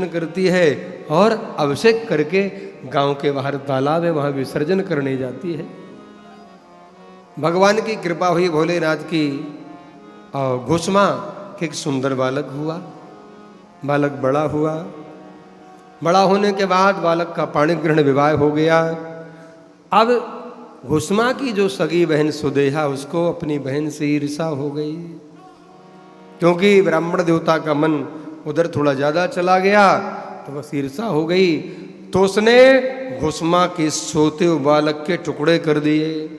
करती है और अभिषेक करके गांव के बाहर तालाब है वहां विसर्जन करने जाती है। भगवान की कृपा हुई भोलेनाथ की और घुसमा के एक सुंदर बालक हुआ। बालक बड़ा हुआ, बड़ा होने के बाद बालक का पाणी ग्रहण विवाह हो गया। अब घुसमा की जो सगी बहन सुदेहा, उसको अपनी बहन से ईर्षा हो गई, क्योंकि ब्राह्मण देवता का मन उधर थोड़ा ज्यादा चला गया, तो बस ईर्षा हो गई। तो उसने घुसमा के सोते हुए बालक के टुकड़े कर दिए।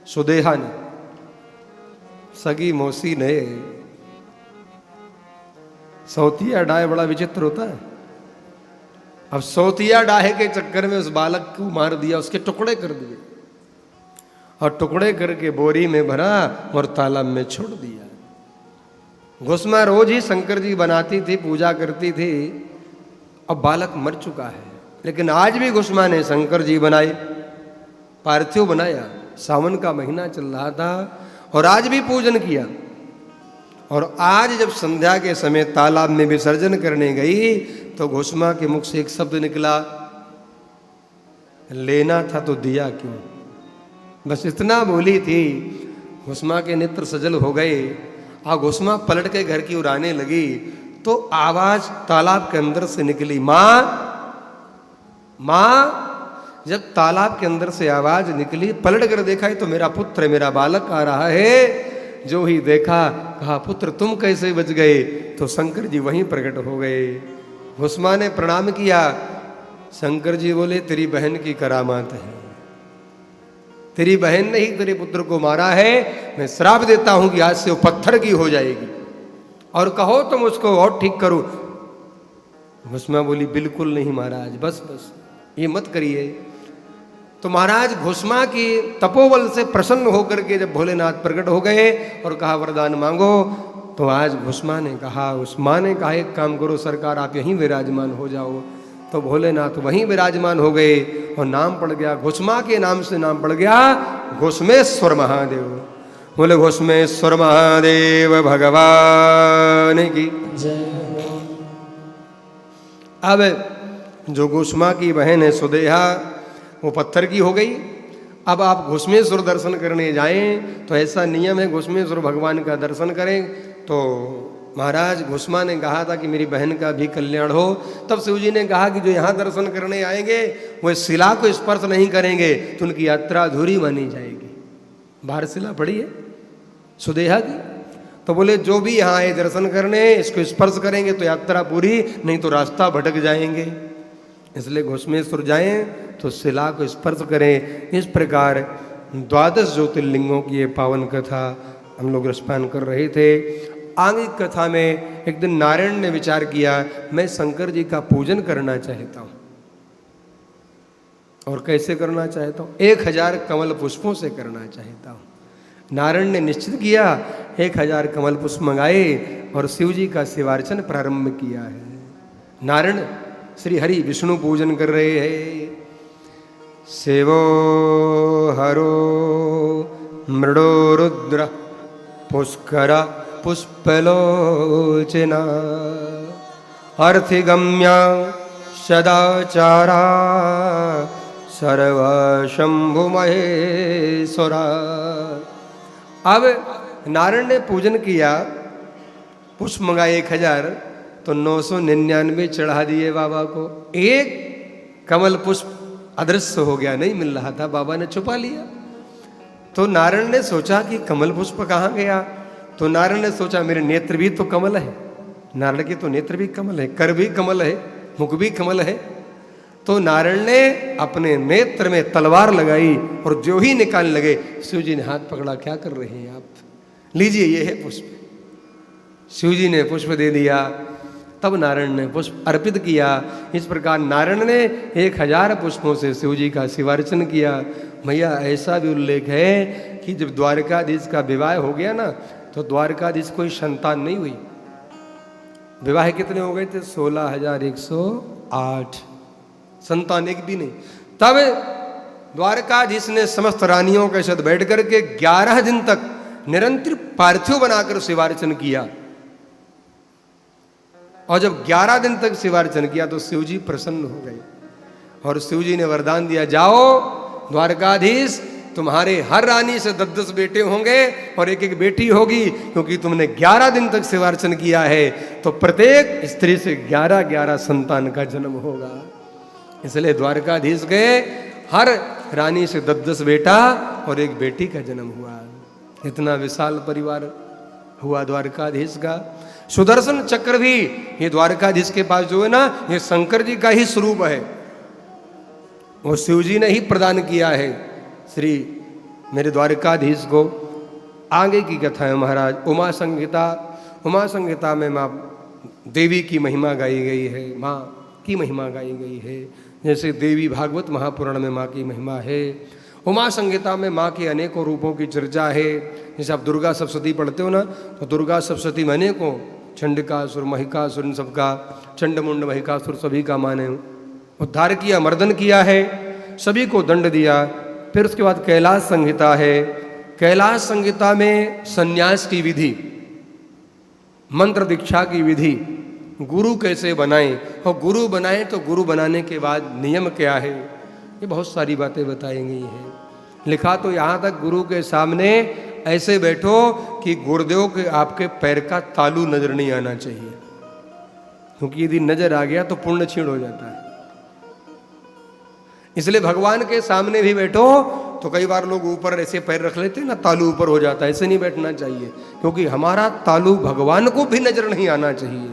सुदेहा ने, सगी मौसी ने। सौतिया डाहे बड़ा विचित्र होता है। अब सौतिया डाहे के चक्कर में उस बालक को मार दिया, उसके टुकड़े कर दिए और टुकड़े करके बोरी में भरा और तालाब में छोड़ दिया। घुसमा रोज ही शंकर जी बनाती थी, पूजा करती थी। अब बालक मर चुका है, लेकिन आज भी घुसमा ने शंकर जी बनाए, पार्थिव बनाया। सावन का महीना चल रहा था और आज भी पूजन किया। और आज जब संध्या के समय तालाब में विसर्जन करने गई तो घुसमा के मुख से एक शब्द निकला, लेना था तो दिया क्यों। बस इतना बोली थी। घुसमा के नेत्र सजल हो गए। घुसमा पलट के घर की ओर आने लगी तो आवाज तालाब के अंदर से निकली, मां मां। जब तालाब के अंदर से आवाज निकली, पलट कर देखा तो मेरा पुत्र, मेरा बालक आ रहा है। जो ही देखा, कहा पुत्र तुम कैसे बच गए। तो शंकर जी वहीं प्रकट हो गए। घुसमा ने प्रणाम किया। शंकर जी बोले, तेरी बहन की करामात है, तेरी बहन ने ही तेरे पुत्र को मारा है। मैं श्राप देता हूं कि आज से वो पत्थर की हो जाएगी, और कहो तुम उसको और ठीक करो। घुसमा बोली, बिल्कुल नहीं महाराज, बस बस ये मत करिए। तो महाराज घुसमा की तपोबल से प्रसन्न होकर के जब भोलेनाथ प्रकट हो गए और कहा वरदान मांगो, तो आज घुसमा ने कहा, उस मां ने कहा एक काम करो सरकार, आप यहीं विराजमान हो जाओ। तो भोलेनाथ वहीं विराजमान हो गए और नाम पड़ गया, घुसमा के नाम से नाम पड़ गया घुसमेश्वर महादेव। बोले घुसमेश्वर महादेव भगवान की जय। अब जो घुसमा की बहन है सुदेहा, वो पत्थर की हो गई। अब आप घुसमेश्वर दर्शन करने जाएं तो ऐसा नियम है, घुसमेश्वर भगवान का दर्शन करें। तो महाराज घुसमा ने कहा था कि मेरी बहन का भी कल्याण हो। तब शिव जी ने कहा कि जो यहाँ दर्शन करने आएंगे वो शिला को स्पर्श नहीं करेंगे तो उनकी यात्रा अधूरी मानी जाएगी। बाहर शिला पड़ी है सुदेहा की। तो बोले जो भी यहाँ आए दर्शन करने, इसको स्पर्श करेंगे तो यात्रा पूरी, नहीं तो रास्ता भटक जाएंगे। इसलिए घुसमेश्वर जाएं तो शिला को स्पर्श करें। इस प्रकार 12 ज्योतिर्लिंगों की ये पावन कथा हम लोग रसपान कर रहे थे। आगे कथा में एक दिन नारायण ने विचार किया, मैं शंकर जी का पूजन करना चाहता हूं। और कैसे करना चाहता हूं? 1000 कमल पुष्पों से करना चाहता हूं। नारायण ने निश्चित किया, 1000 कमल पुष्प मंगाए और शिव जी का शिवार्चन प्रारंभ किया है। नारायण श्री हरि विष्णु पूजन कर रहे हैं। सेवो हरो मृडो रुद्र पुष्कर पुष्पलोचना अर्थिगम्या सदाचारा सर्वशंभु महेश्वरा। अब नारायण ने पूजन किया, पुष्प मंगाए 1000, तो 999 चढ़ा दिए बाबा को। एक कमल पुष्प अदृश्य हो गया, नहीं मिल रहा था, बाबा ने छुपा लिया। तो नारायण ने सोचा कि कमल पुष्प कहाँ गया। तो नारायण ने सोचा मेरे नेत्र भी तो कमल है, नारायण के तो नेत्र भी कमल है, कर भी कमल है, मुख भी कमल है। तो नारायण ने अपने नेत्र में तलवार लगाई और जो ही निकालने लगे, शिव जी ने हाथ पकड़ा, क्या कर रहे हैं आप, लीजिए ये है पुष्प। शिव जी ने पुष्प दे दिया। तब नारायण ने पुष्प अर्पित किया। इस प्रकार नारायण ने 1000 पुष्पों से शिव जी का शिवार्चन किया। भैया ऐसा भी उल्लेख है कि जब द्वारकाधीश का विवाह हो गया ना, तो द्वारकाधीश कोई संतान नहीं हुई। विवाह कितने हो गए थे? 16,108, संतान एक भी नहीं। तब द्वारकाधीश ने समस्त रानियों के साथ बैठ करके 11 दिन तक निरंतर पार्थिव बनाकर शिवार्चन किया। और जब 11 दिन तक शिवार्चन किया तो शिव जी प्रसन्न हो गए और शिव जी ने वरदान दिया, जाओ द्वारकाधीश, तुम्हारे हर रानी से 10-10 बेटे होंगे और एक एक बेटी होगी, क्योंकि तुमने 11 दिन तक शिवार्चन किया है तो प्रत्येक स्त्री से 11-11 संतान का जन्म होगा। इसलिए द्वारकाधीश गए, हर रानी से 10-10 बेटा और एक बेटी का जन्म हुआ। इतना विशाल परिवार हुआ द्वारकाधीश का। सुदर्शन चक्र भी ये द्वारकाधीश के पास जो है ना, ये शंकर जी का ही स्वरूप है, वो शिव जी ने ही प्रदान किया है श्री मेरे द्वारकाधीश को। आगे की कथा है महाराज उमा संहिता। उमा संहिता में माँ देवी की महिमा गाई गई है, माँ की महिमा गाई गई है। जैसे देवी भागवत महापुराण में माँ की महिमा है, उमा संहिता में माँ के अनेकों रूपों की चर्चा है। जैसे आप दुर्गा सप्तशती पढ़ते हो ना, तो दुर्गा सप्तशती में अनेकों, चंडिकासुर, महिकासुर, इन सबका, चंडमुंड महिकासुर सभी का माँ ने उद्धार किया, मर्दन किया है, सभी को दंड दिया। फिर उसके बाद कैलाश संहिता है। कैलाश संहिता में संन्यास की विधि, मंत्र दीक्षा की विधि, गुरु कैसे बनाएं, और गुरु बनाएं तो गुरु बनाने के बाद नियम क्या है, ये बहुत सारी बातें बताई गई हैं। लिखा तो यहाँ तक, गुरु के सामने ऐसे बैठो कि गुरुदेव के आपके पैर का तालू नजर नहीं आना चाहिए, क्योंकि यदि नजर आ गया तो पुण्य क्षीण हो जाता है। इसलिए भगवान के सामने भी बैठो तो कई बार लोग ऊपर ऐसे पैर रख लेते हैं ना, तालू ऊपर हो जाता है, ऐसे नहीं बैठना चाहिए, क्योंकि हमारा तालू भगवान को भी नजर नहीं आना चाहिए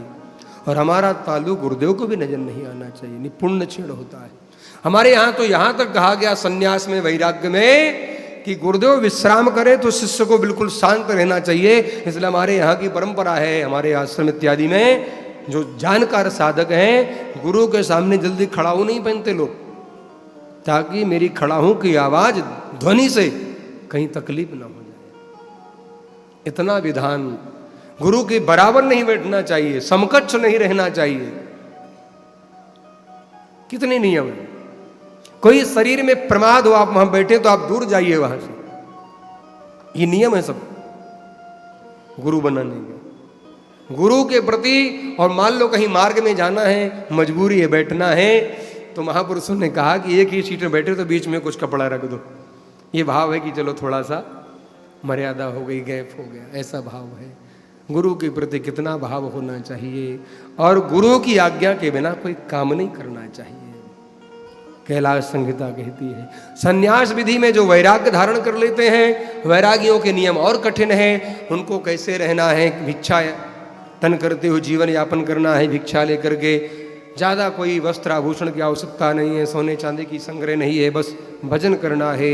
और हमारा तालु गुरुदेव को भी नजर नहीं आना चाहिए, नहीं पुण्य क्षीण होता है। हमारे यहाँ तो यहाँ तक कहा गया संन्यास में, वैराग्य में, कि गुरुदेव विश्राम करे तो शिष्य को बिल्कुल शांत रहना चाहिए। इसलिए हमारे यहाँ की परंपरा है, हमारे आश्रम इत्यादि में जो जानकार साधक हैं, गुरु के सामने जल्दी खड़ा हो नहीं पहनते लोग, ताकि मेरी खड़ा हूं की आवाज ध्वनि से कहीं तकलीफ ना हो जाए। इतना विधान, गुरु के बराबर नहीं बैठना चाहिए, समकक्ष नहीं रहना चाहिए। कितने नियम है। कोई शरीर में प्रमाद हो, आप वहां बैठे तो आप दूर जाइए वहां से, ये नियम है सब गुरु बनाने के। गुरु के प्रति, और मान लो कहीं मार्ग में जाना है, मजबूरी है, बैठना है, तो महापुरुषों ने कहा कि एक ही सीट में बैठे तो बीच में कुछ कपड़ा रख दो। ये भाव है कि चलो थोड़ा सा मर्यादा हो गई, गैप हो गया, ऐसा भाव है। गुरु के प्रति कितना भाव होना चाहिए, और गुरु की आज्ञा के बिना कोई काम नहीं करना चाहिए। कैलाश संहिता कहती है। संन्यास विधि में जो वैराग्य धारण कर लेते हैं, वैरागियों के नियम और कठिन हैं। उनको कैसे रहना है, भिक्षा तन करते हुए जीवन यापन करना है, भिक्षा लेकर के, ज़्यादा कोई वस्त्र आभूषण की आवश्यकता नहीं है, सोने चांदी की संग्रह नहीं है, बस भजन करना है।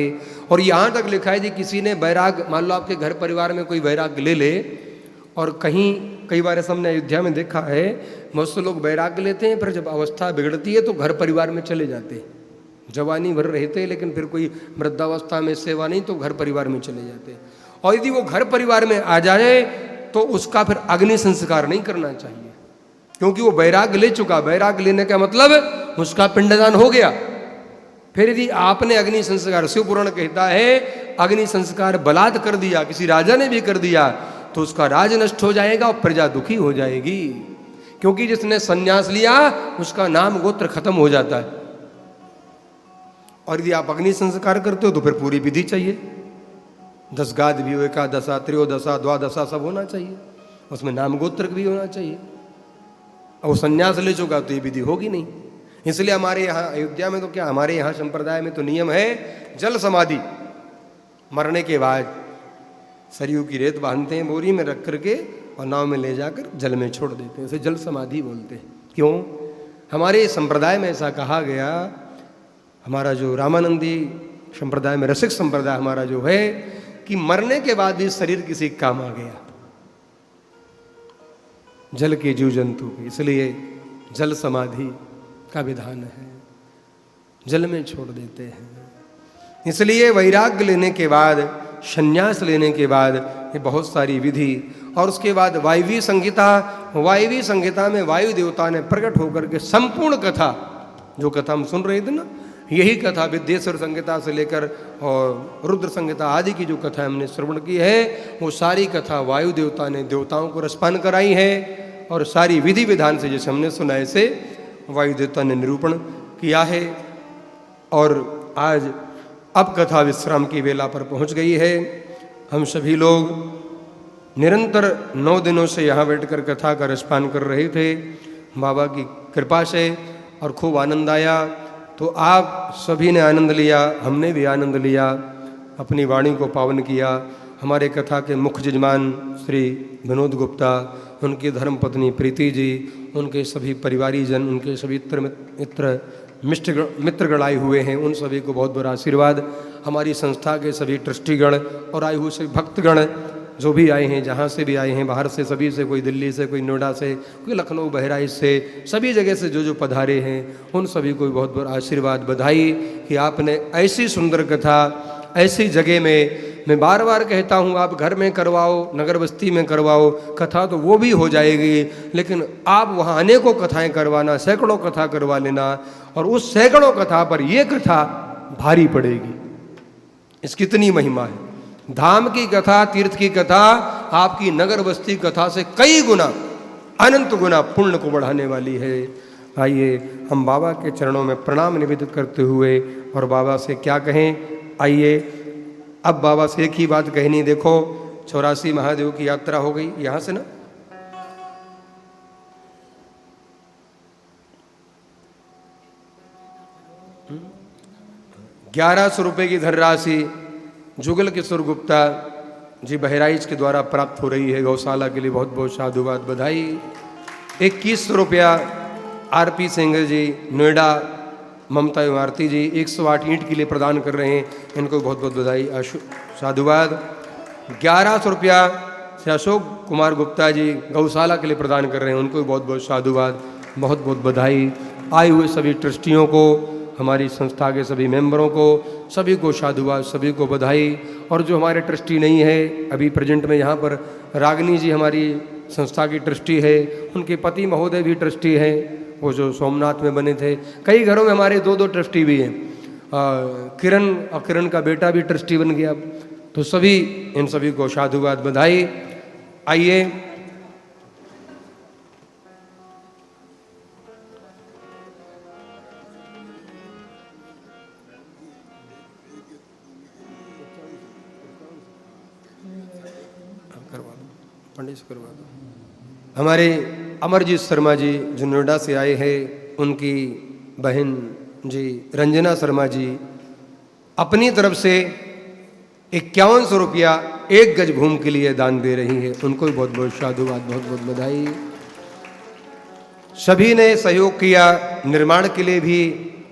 और यहाँ तक लिखा है कि किसी ने वैराग, मान लो आपके घर परिवार में कोई वैराग ले ले, और कहीं कई बार ऐसा हमने अयोध्या में देखा है, बहुत से लोग वैराग लेते हैं, फिर जब अवस्था बिगड़ती है तो घर परिवार में चले जाते हैं। जवानी भर रहते हैं, लेकिन फिर कोई वृद्धावस्था में सेवा नहीं तो घर परिवार में चले जाते हैं। और यदि वो घर परिवार में आ जाए तो उसका फिर अग्नि संस्कार नहीं करना चाहिए, क्योंकि वो वैराग ले चुका। वैराग लेने का मतलब उसका पिंडदान हो गया। फिर यदि आपने अग्नि संस्कार, शिव पुराण कहता है, अग्नि संस्कार बलात् कर दिया, किसी राजा ने भी कर दिया, तो उसका राज नष्ट हो जाएगा और प्रजा दुखी हो जाएगी। क्योंकि जिसने संन्यास लिया उसका नाम गोत्र खत्म हो जाता है। और यदि आप अग्नि संस्कार करते हो तो फिर पूरी विधि चाहिए, 10 गाद भी हो, एकादशा, त्रयोदशा, द्वादशा सब होना चाहिए, उसमें नाम गोत्र भी होना चाहिए। और वो संन्यास ले चुका तो ये विधि होगी नहीं। इसलिए हमारे यहाँ अयोध्या में तो क्या, हमारे यहाँ संप्रदाय में तो नियम है, जल समाधि। मरने के बाद सरयू की रेत बांधते हैं बोरी में रख करके और नाव में ले जाकर जल में छोड़ देते हैं, उसे जल समाधि बोलते हैं। क्यों? हमारे संप्रदाय में ऐसा कहा गया। हमारा जो रामानंदी संप्रदाय में, रसिक संप्रदाय हमारा जो है, कि मरने के बाद भी शरीर किसी काम आ गया, जल के जीव जंतु के, इसलिए जल समाधि का विधान है, जल में छोड़ देते हैं। इसलिए वैराग्य लेने के बाद, संन्यास लेने के बाद ये बहुत सारी विधि। और उसके बाद वायवी संहिता। वायवी संहिता में वायु देवता ने प्रकट होकर के संपूर्ण कथा, जो कथा हम सुन रहे थे ना, यही कथा विद्येश्वर संहिता से लेकर और रुद्र संहिता आदि की जो कथा हमने श्रवण की है, वो सारी कथा वायु देवता ने देवताओं को रसपान कराई है। और सारी विधि विधान से जैसे हमने सुना ऐसे वायुदेवता ने निरूपण किया है। और आज अब कथा विश्राम की वेला पर पहुंच गई है। हम सभी लोग निरंतर 9 दिनों से यहाँ बैठकर कथा का रसपान कर रहे थे बाबा की कृपा से, और खूब आनंद आया। तो आप सभी ने आनंद लिया, हमने भी आनंद लिया, अपनी वाणी को पावन किया। हमारे कथा के मुख्य यजमान श्री विनोद गुप्ता, उनकी धर्मपत्नी प्रीति जी, उनके सभी परिवारीजन, उनके सभी मित्रगण आए हुए हैं, उन सभी को बहुत बड़ा आशीर्वाद। हमारी संस्था के सभी ट्रस्टीगण और आए हुए सभी भक्तगण जो भी आए हैं, जहाँ से भी आए हैं, बाहर से सभी से, कोई दिल्ली से, कोई नोएडा से, कोई लखनऊ बहराइच से, सभी जगह से जो जो पधारे हैं, उन सभी को बहुत बड़ा आशीर्वाद, बधाई कि आपने ऐसी सुंदर कथा ऐसी जगह में, मैं बार बार कहता हूँ आप घर में करवाओ, नगर बस्ती में करवाओ कथा तो वो भी हो जाएगी, लेकिन आप वहाँ अनेकों कथाएं करवाना, सैकड़ों कथा करवा लेना, और उस सैकड़ों कथा पर ये कथा भारी पड़ेगी। इसकी इतनी महिमा है। धाम की कथा, तीर्थ की कथा आपकी नगर बस्ती कथा से कई गुना, अनंत गुना पुण्य को बढ़ाने वाली है। आइए हम बाबा के चरणों में प्रणाम निवेदित करते हुए और बाबा से क्या कहें। आइए अब बाबा से एक ही बात कहनी। देखो 84 महादेव की यात्रा हो गई यहाँ से ना, ₹1100 की धनराशि जुगल किशोर गुप्ता जी बहराइच के द्वारा प्राप्त हो रही है गौशाला के लिए। बहुत बहुत साधुवाद, बधाई। 2100 रुपया RP सिंह जी नोएडा, ममता इमारती जी 108 ईंट के लिए प्रदान कर रहे हैं, इनको बहुत बहुत बधाई, साधुवाद। 1100 रुपया श्री अशोक कुमार गुप्ता जी गौशाला के लिए प्रदान कर रहे हैं, उनको भी बहुत बहुत साधुवाद, बहुत बहुत बधाई। आए हुए सभी ट्रस्टियों को, हमारी संस्था के सभी मेंबरों को, सभी को साधुवाद, सभी को बधाई। और जो हमारे ट्रस्टी नहीं है अभी प्रेजेंट में यहाँ पर, रागिनी जी हमारी संस्था की ट्रस्टी है, उनके पति महोदय भी ट्रस्टी हैं, वो जो सोमनाथ में बने थे। कई घरों में हमारे 2-2 ट्रस्टी भी हैं। किरण, और किरण का बेटा भी ट्रस्टी बन गया। तो सभी, इन सभी को साधुवाद, बधाई। आइए पंडित से करवा दो। हमारे अमरजीत शर्मा जी जो नोएडा से आए हैं, उनकी बहन जी रंजना शर्मा जी अपनी तरफ से 5100 रुपया 1 गज भूमि के लिए दान दे रही है, उनको भी बहुत बहुत साधुवाद, बहुत बहुत बधाई। सभी ने सहयोग किया निर्माण के लिए भी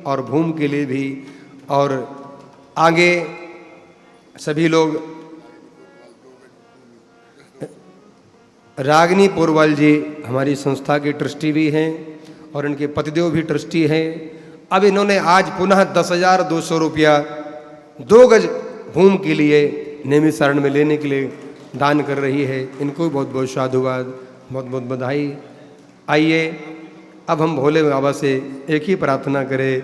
और भूमि के लिए भी। और आगे सभी लोग, रागिनी पोरवाल जी हमारी संस्था के ट्रस्टी भी हैं और इनके पतिदेव भी ट्रस्टी हैं। अब इन्होंने आज पुनः 10,200 रुपया 2 गज भूमि के लिए नेमी शरण में लेने के लिए दान कर रही है, इनको भी बहुत बहुत साधुवाद, बहुत बहुत बधाई। आइए अब हम भोले बाबा से एक ही प्रार्थना करें,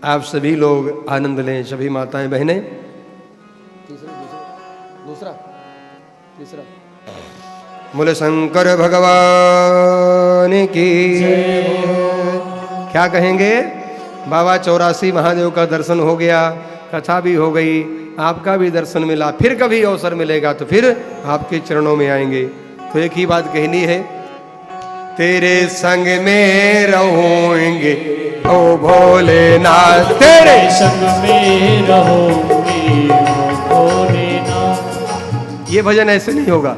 आप सभी लोग आनंद लें, सभी माताएं बहनें। तीसरा बोले शंकर भगवान की। क्या कहेंगे? बाबा 84 महादेव का दर्शन हो गया, कथा भी हो गई, आपका भी दर्शन मिला। फिर कभी अवसर मिलेगा तो फिर आपके चरणों में आएंगे। तो एक ही बात कहनी है, तेरे संग में रहूंगे ओ भोलेनाथ, तेरे संग में रहूंगी ओ भोलेनाथ। ये भजन ऐसे नहीं होगा।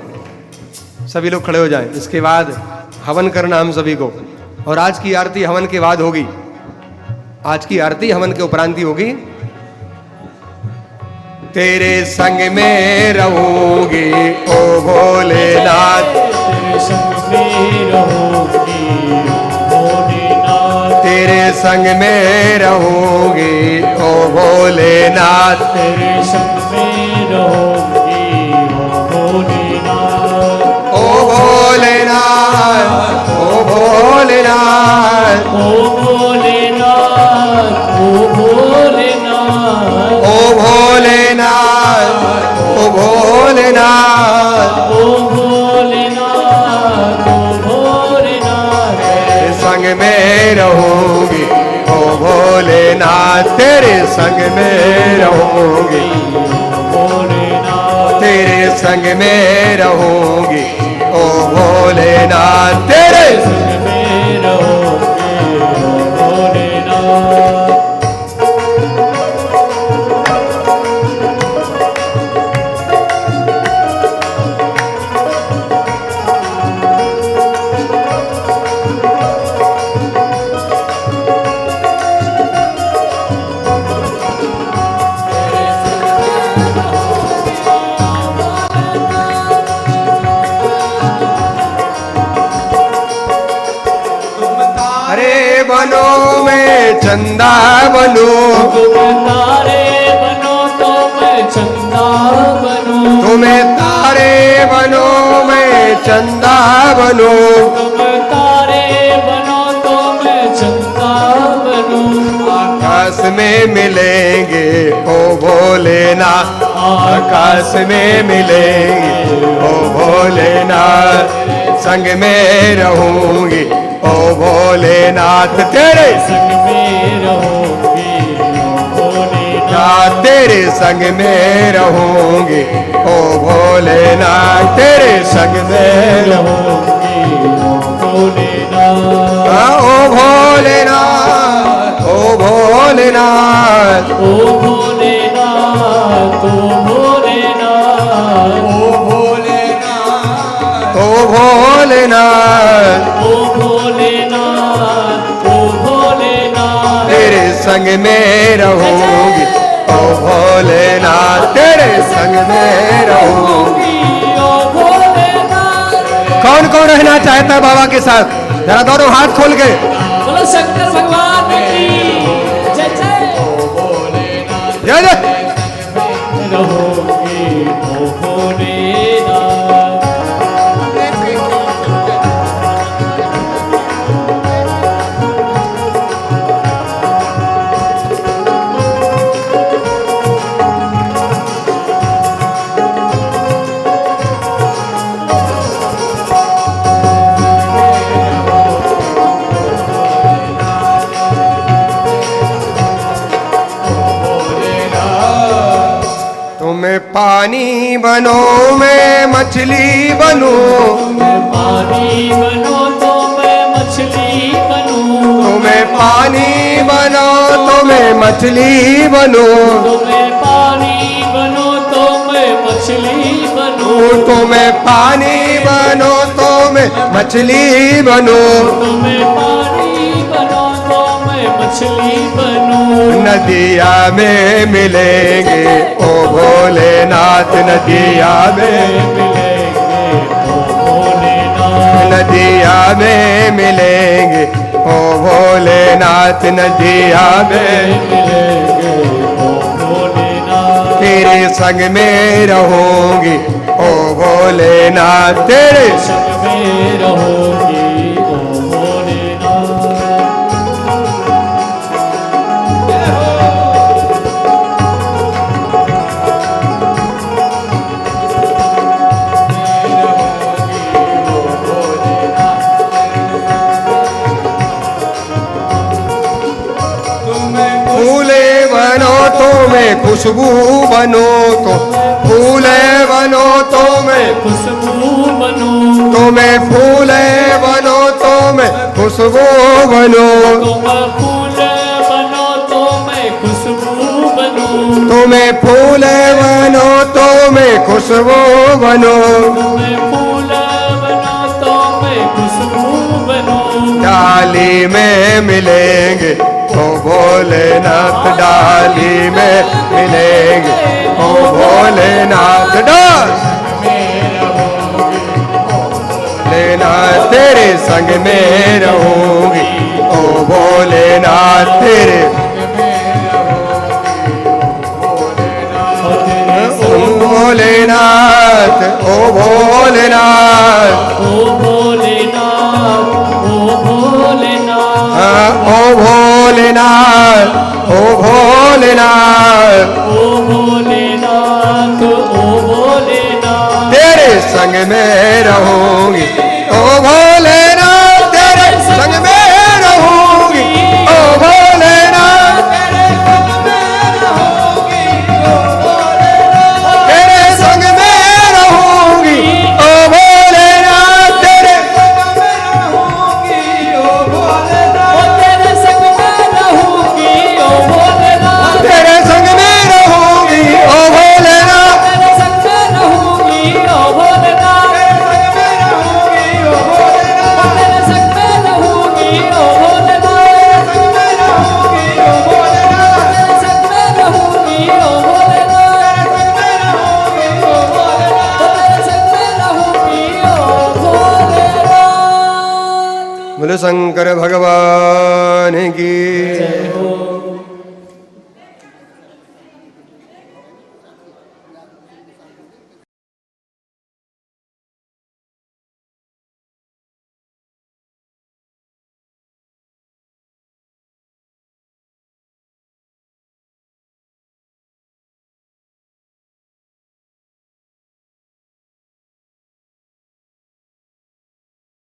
सभी लोग खड़े हो जाएं। इसके बाद हवन करना हम सभी को, और आज की आरती हवन के बाद होगी। आज की आरती हवन के उपरांत ही होगी। तेरे संग में रहूंगी ओ भोलेनाथ, तेरे संग में रहूंगी ओ भोलेनाथ, तेरे संग में रहूंगी ओ भोलेनाथ, तेरे संग में रहूंगी ओ भोलेनाथ, ओ भोलेनाथ, ओ भोलेनाथ, ओ भोलेनाथ, ओ भोलेनाथ, ओ भोलेनाथ, ओ भोलेनाथ, ओ भोलेनाथ, ओ भोलेनाथ, रहूंगी, ओ भोलेनाथ तेरे संग में रहूंगी, तेरे संग में रहूंगी, ओ भोलेनाथ तेरे संग में रहूंगी, ओ भोलेनाथ। बनों में चंदा बनूं, तुम तारे बनो तो मैं चंदा बनूं, तुम्हें तारे बनो मैं चंदा बनूं, तुम तारे बनो तो मैं चंदा बनूं। आकाश में मिलेंगे ओ भोलेनाथ, आकाश में मिलेंगे ओ भोलेनाथ, संग में रहूंगी ओ भोलेनाथ तेरे संग में रहूंगी, ओ भोलेनाथ तेरे संग में रहूंगी, ओ भोलेनाथ तेरे संग में रहूंगी, ओ भोलेनाथ। ओ भोलेनाथ, ओ भोलेनाथ, ओ भोलेनाथ, ओ भोलेनाथ, ओ भोलेनाथ, ओ भोलेनाथ, ओ भोलेनाथ, ओ भोलेनाथ। तेरे संग में रहूंगी, ओ भोलेनाथ तेरे संग में रहूंगी। ओ भोलेनाथ। कौन कौन रहना चाहता है बाबा के साथ? जरा दोनों हाथ खोल के बोलो शंकर भगवान की जय जय। जय जय। रहोगी ओ भोलेनाथ। तुम्हें पानी बनो मैं मछली बनूं, मैं पानी बनो तो मैं मछली बनूं, तुम्हें पानी बनो तो मैं मछली बनूं, तुम्हें पानी बनो तो मैं मछली बनूं, तुम्हें पानी बनो तो मैं मछली बनूं, तुम्हें पानी बनो तो मैं मछली बनूं। नदिया में मिलेंगे ओ भोलेनाथ, नदिया में मिलेंगे ओ भोलेनाथ, नदिया में मिलेंगे ओ भोलेनाथ, नदिया में मिलेंगे ओ भोलेनाथ। तेरे संग में रहूंगी ओ भोलेनाथ तेरे संग में रहोगी ओ भोलेनाथ। फूले बनो तो मैं खुशबू बनो, तो फूले बनो तो मैं खुशबू बनूं, तुम्हें फूले बनो तो मैं खुशबू बनो, तुम फूल बनो तो मैं खुशबू बनूं, तुम्हें फूले बनो तो मैं खुशबू बनो, तुम्हें फूल बनो तो मैं खुशबू बनूं। डाली में मिलेंगे ओ भोलेनाथ, डाली में मिलेंगे ओ भोलेनाथ, भोलेनाथ तेरे संग में रहूंगी ओ भोलेनाथ तेरे भोलेनाथ, ओ भोलेनाथ, ओ भोलेनाथ, ओ भोलेनाथ, ओ भोलेनाथ, ओ भोलेनाथ, ओ भोलेनाथ, ओ भोलेनाथ। तेरे संग में रहूंगी ओ भोलेनाथ, तेरे संग में रहूंगी शंकर भगवान की